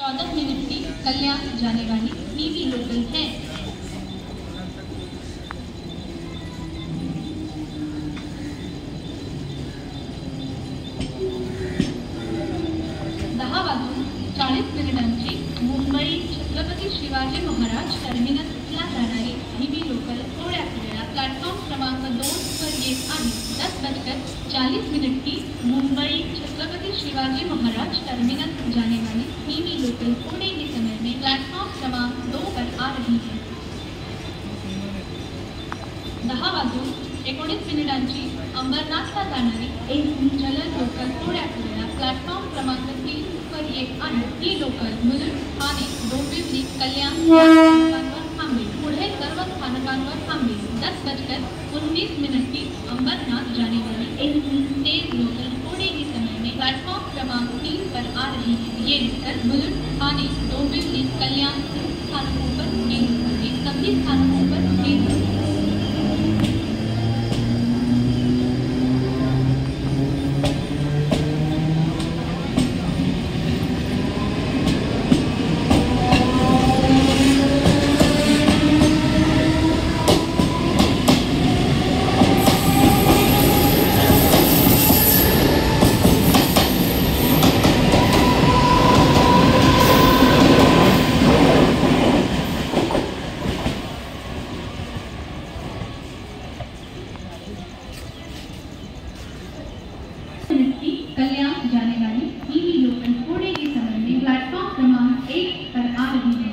14 minute की कल्याण जाने वाली टीवी लोकल है। दहा वाजून 40 मिनिटांची मुंबई छत्रपती शिवाजी महाराज टर्मिनसला जाणारी टीवी लोकल थोड्याच वेळात प्लॅटफॉर्म क्रमांक 2 पर येत आहे। 10:40 की मुंबई छत्रपति शिवाजी महाराज टर्मिनस जाने वाली टीवी लोकल थोड़े ही समय में प्लेटफॉर्म क्रमांक 2 पर आ रही है। 10:19 अंबरनाथला जाणारी एक जलद लोकल थोड्याच वेळात प्लॅटफॉर्म क्रमांक 3 पर येत आहे। ही लोकल मुलुंड, ठाणे, डोंबिवली, कल्याण या स्थानकांवर थांबेल। पुढे सर्व स्थानकांवर थांबेल। 10:19 की अंबरनाथ जाने वाली एक तेज लोकल थोड़े ही समय में प्लेटफॉर्म क्रमांक 3 पर आ रही है। ये लोकल मुलुंड, ठाणे, डोंबिवली, कल्याण स्थानकों पर रुकेगी। सभी स्थानकों पर रुकेगी। कल्याण जाने वाली टीवी लोकल थोड़े ही समय में प्लेटफॉर्म क्रमांक 1 पर आ रही है।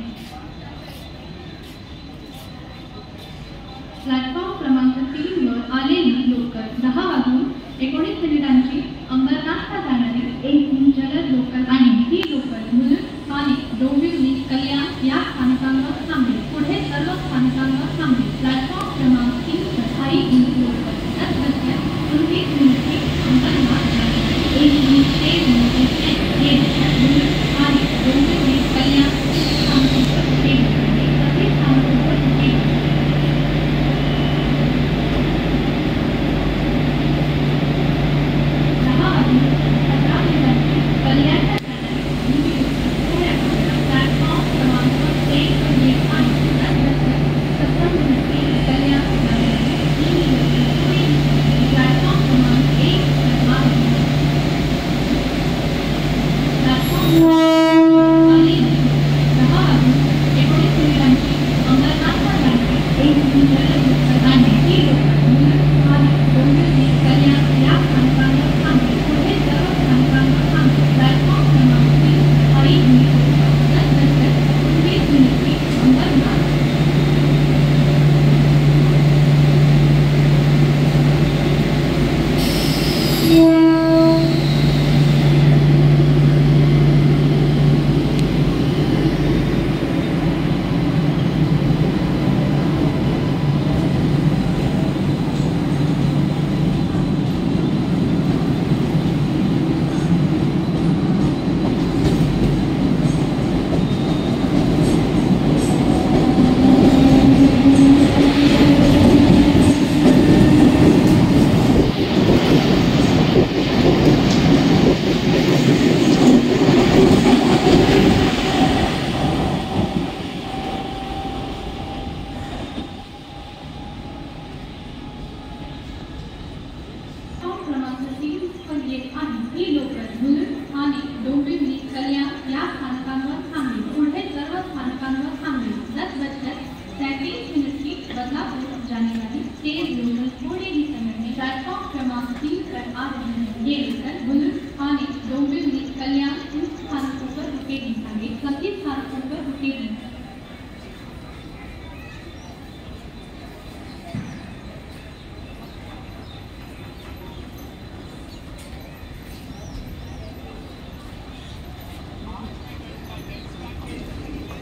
प्लेटफॉर्म क्रमांक 3 वर आलेली लोकल 10:19 अंबरनाथला जाणारी एक जलद लोकल आहे। ही लोकल मुलुंड, ठाणे, डोंबिवली, कल्याण या स्थानकांवर थांबेल। पुढे सर्व स्थानकांवर थांबेल। प्लेटफॉर्म क्रमांक 3 पर आई ही लोकल 10:29 की अंबरनाथ एक तेज लोकल है। ये मुलुंड, ठाणे, डोंबिवली, कल्याण स्थानकों पर रुकेगी। सभी स्थानकों पर रुकेगी। 10:15 कल्याण प्लेटफॉर्म क्रमांक 1 पर ये आहे। 10:17 की कल्याण प्लेटफॉर्म क्रमांक 1 पर आ रही है। अंबरनाथला जाणारी एक जलद लोकल आहे। ही लोकल मुलुंड, ठाणे, डोंबिवली, कल्याण या स्थानकांवर थांबेल। पुढे सर्व स्थानकांवर थांबेल। प्लॅटफॉर्म क्रमांक 3 आई ही लोकल 10:19 की अंबरनाथ क्रमांक 3 पर येत आहे। ही लोकल मुलुंड, ठाणे, डोंबिवली, कल्याण या स्थानकांवर थांबेल। पुढे सर्व स्थानकांवर थांबेल। 10:33 की बदलापुर जाने वाली तेज लोकल थोड़े ही समय में प्लेटफॉर्म क्रमांक 3 पर आ रही है। ये लोकल मुलुंड, ठाणे, डोंबिवली, कल्याण स्थानकों पर रुकेगी। सभी स्थानकों पर रुकेगी।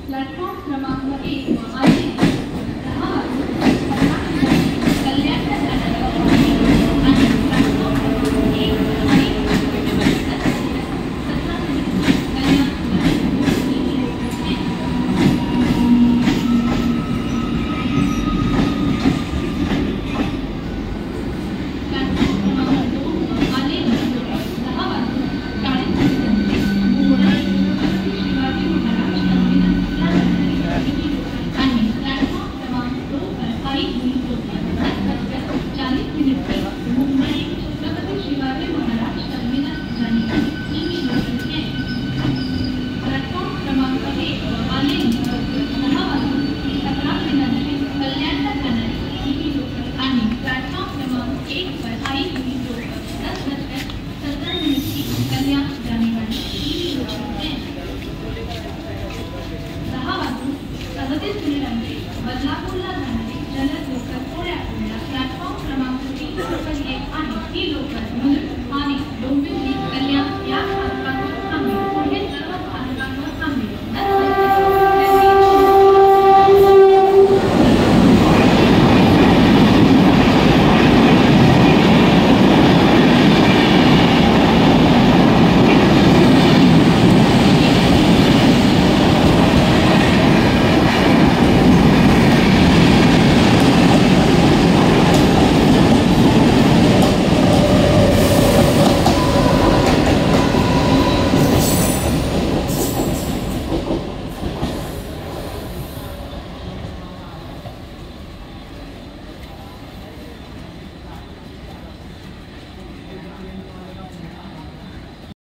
प्लॅटफॉर्म क्रमांक 1